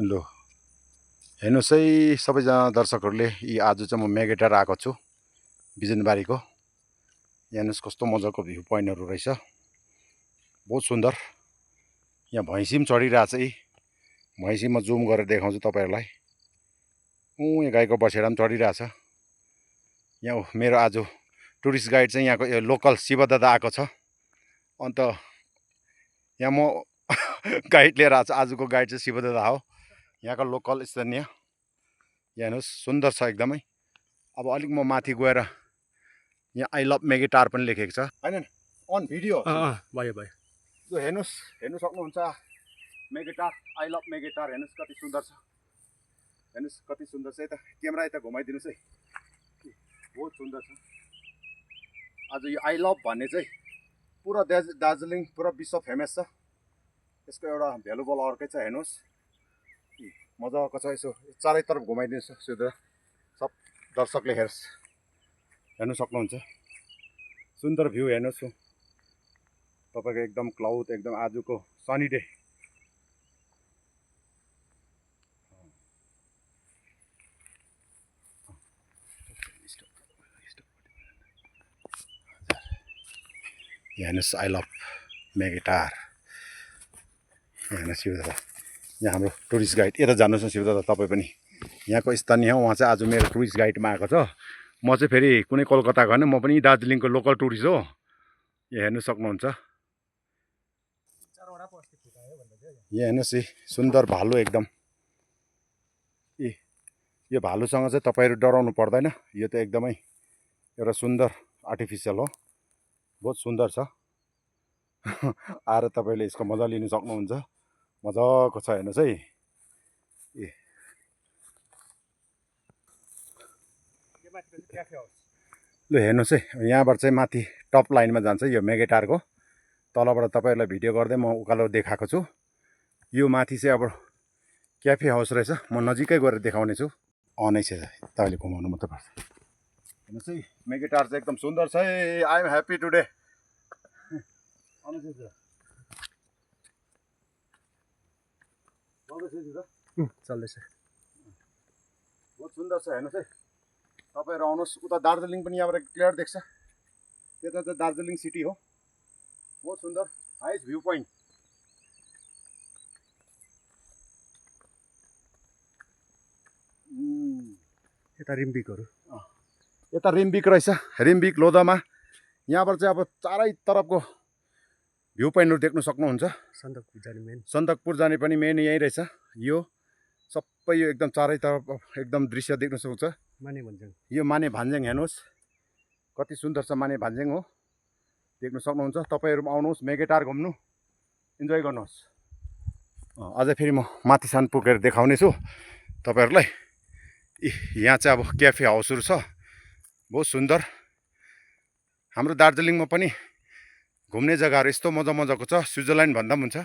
लु हेर्नुहोस् है सबैजना दर्शकहरूले, यी आज चाहिँ म मेगेटार आएको छु बिजनबारीको। हेर्नुहोस् कस्तो मजाको भ्यू पोइन्टहरू रहेछ, बहुत सुन्दर। यहाँ भैँसी पनि चढिरहेछ। यी भैँसी म जुम गरेर देखाउँछु तपाईँहरूलाई। यहाँ गाईको बसेर पनि चढिरहेछ। यहाँ मेरो आज टुरिस्ट गाइड चाहिँ यहाँको लोकल शिवदादा आएको छ। अन्त यहाँ म गाइड लिएर आएको छु। आजको गाइड चाहिँ शिवदादा हो, यहाँको लोकल स्थानीय। हेर्नुहोस् सुन्दर छ एकदमै। अब अलिक म माथि गएर यहाँ आई लभ मेगेटार पनि लेखेको छ, होइन अन भिडियो भयो भयो। यो हेर्नुहोस्, हेर्नु सक्नुहुन्छ मेगेटार, आई लभ मेगेटार। हेर्नुहोस् कति सुन्दर छ, हेर्नुहोस् कति सुन्दर छ। यता क्यामेरा यता घुमाइदिनुहोस् है, बहुत सुन्दर छ। आज यो आई लभ भन्ने चाहिँ पुरा दार्जिलिङ पुरा विश्व फेमस छ। यसको एउटा भ्यालुबल अर्कै छ। हेर्नुहोस् मजाको छ। यसो चारैतर्फ घुमाइदिनुहोस् सुधा, सब दर्शकले हेर्नु सक्नुहुन्छ। सुन्दर भ्यू हेर्नुहोस् तपाईँको, एकदम क्लाउड, एकदम आजको सनी डे। हेर्नुहोस् आई लभ मेगेटार। हेर्नुहोस् शिवदादा, यहाँ हाम्रो टुरिस्ट गाइड। यता जानुहोस् न शिवदादा, तपाईँ पनि यहाँको स्थानीय हो। उहाँ चाहिँ आज मेरो टुरिस्ट गाइडमा आएको छ। म चाहिँ फेरि कुनै कलकत्ता गएन, म पनि दार्जिलिङको लोकल टुरिस्ट हो। यहाँ हेर्नु सक्नुहुन्छ। यहाँ हेर्नुहोस् यी सुन्दर भालु एकदम। यो भालुसँग चाहिँ तपाईँहरू डराउनु पर्दैन। यो त एकदमै एउटा सुन्दर आर्टिफिसियल हो, बहुत सुन्दर छ। आएर तपाईँले यसको मजा लिनु सक्नुहुन्छ। मजाको छ हेर्नुहोस् है। लु हेर्नुहोस् है, यहाँबाट चाहिँ माथि टप लाइनमा जान्छ यो मेगेटारको। तलबाट तपाईँहरूलाई भिडियो गर्दै म उकालो देखाएको छु। यो माथि चाहिँ अब क्याफे हाउस रहेछ। म नजिकै गएर देखाउने छु। नै छ, तपाईँले घुमाउनु मात्रै पर्छ। हेर्नुहोस् है, मेगेटार चाहिँ एकदम सुन्दर छ है। I am happy today. चल्दैछ, बहुत सुन्दर छ। हेर्नुहोस् है, तपाईँहरू आउनुहोस्। उता दार्जिलिङ पनि यहाँबाट क्लियर देख्छ। त्यता चाहिँ दार्जिलिङ सिटी हो, बहुत सुन्दर हाइस्ट भ्यू पोइन्ट। यता रिम्बिकहरू, यता रिम्बिक रहेछ, रिम्बिक लोधोमा। यहाँबाट चाहिँ अब चारै तरफको भ्यू पोइन्टहरू देख्नु सक्नुहुन्छ। सन्दकपुर जाने पनि मेन यहीँ रहेछ। यो सबै यो एकदम चारैतर्फ एकदम दृश्य देख्न सक्छ। यो माने भान्ज्याङ हेर्नुहोस् कति सुन्दर छ। माने भान्ज्याङ हो, देख्न सक्नुहुन्छ। तपाईँहरू आउनुहोस्, मेगेटार घुम्नु, इन्जोय गर्नुहोस्। अझै फेरि म माथि सान पुगेर देखाउने छु तपाईँहरूलाई। यहाँ चाहिँ अब क्याफे हाउसहरू छ, बहुत सुन्दर। हाम्रो दार्जिलिङमा पनि घुम्ने जग्गाहरू यस्तो मजा मजाको छ, स्विजरल्यान्ड भन्दा पनि हुन्छ।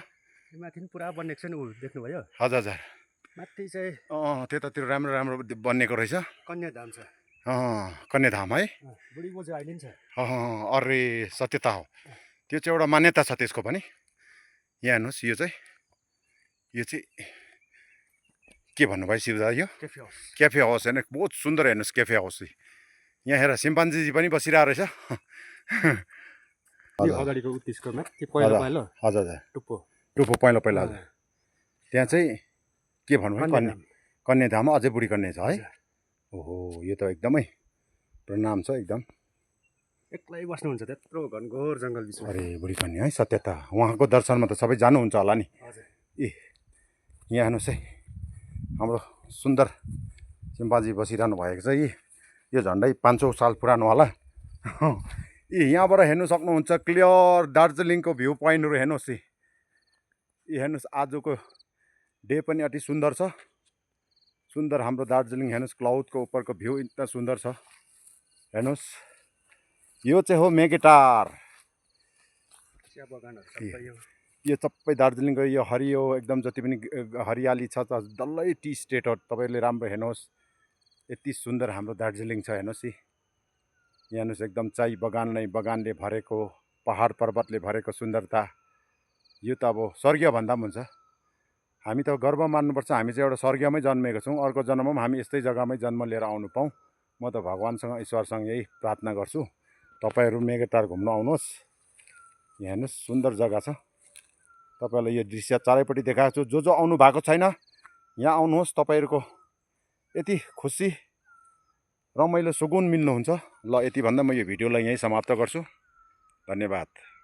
माथि पुरा बनेको छ नि, देख्नुभयो? हजुर हजुर, माथि चाहिँ त्यतातिर राम्रो राम्रो बनिएको रहेछ। कन्याधाम छ, कन्याधाम है। बुढी बोजू अहिले नि छ। अरे सत्यता हो, त्यो चाहिँ एउटा मान्यता छ त्यसको पनि। यहाँ हेर्नुहोस्, यो चाहिँ के भन्नुभयो शिवदा? यो क्याफे हाउस होइन, बहुत सुन्दर। हेर्नुहोस् क्याफे हाउस। यहाँ हेर सिम्पान्जीजी पनि बसिरहेको रहेछ। अगाडिको उत्तिसको माथि पहिलो पहिलो। हजुर हजुर, टुप्पो पहिलो पहिला। हजुर, त्यहाँ चाहिँ के भन्नुभयो? कन्याधाम, अझै बुढी कन्या छ है। ओहो, यो त एकदमै प्रणाम छ एकदम। एक्लै बस्नुहुन्छ त्यत्रो घनघोर जङ्गल बिचमा। अरे बुढी कन्या है, सत्यता। उहाँको दर्शनमा त सबै जानुहुन्छ होला नि। यहाँ हेर्नुहोस् है, हाम्रो सुन्दर सिम्पाजी बसिरहनु भएको छ। यो झन्डै 500 साल पुरानो होला। यहाँबाट हेर्नु सक्नुहुन्छ क्लियर दार्जिलिङको भ्यू पोइन्टहरू। हेर्नुहोस् हेर्नुहोस्, आजको डे पनि अति सुन्दर छ। सुन्दर हाम्रो दार्जिलिङ। हेर्नुहोस् क्लाउडको उपरको भ्यू एकदम सुन्दर छ। हेर्नुहोस्, यो चाहिँ हो मेगेटार। यो सबै दार्जिलिङको यो हरियो एकदम जति पनि हरियाली छ डल्लै टी स्टेट हो। तपाईँहरूले राम्रो हेर्नुहोस्, यति सुन्दर हाम्रो दार्जिलिङ छ। हेर्नुहोस् यहाँ हेर्नुहोस्, एकदम चाय बगान नै बगानले भरेको, पहाड पर्वतले भरेको सुन्दरता। यो त अब स्वर्गीय भन्दा पनि हुन्छ हामी त गर्व मान्नुपर्छ, हामी चाहिँ एउटा स्वर्गमै जन्मेको छौँ। अर्को जन्ममा पनि हामी यस्तै जग्गामै जन्म लिएर आउनु पाऊँ। म त भगवान्सँग ईश्वरसँग यही प्रार्थना गर्छु। तपाईँहरू मेगेटार घुम्न आउनुहोस्। यहाँ हेर्नुहोस् सुन्दर जग्गा छ। तपाईँहरूलाई यो दृश्य चारैपट्टि देखाएको छु। जो आउनु भएको छैन यहाँ आउनुहोस्। तपाईँहरूको यति खुसी रमाइलो सुकुन मिल्नुहुन्छ। ल यति भन्दा म यो भिडियोलाई यहीँ समाप्त गर्छु। धन्यवाद।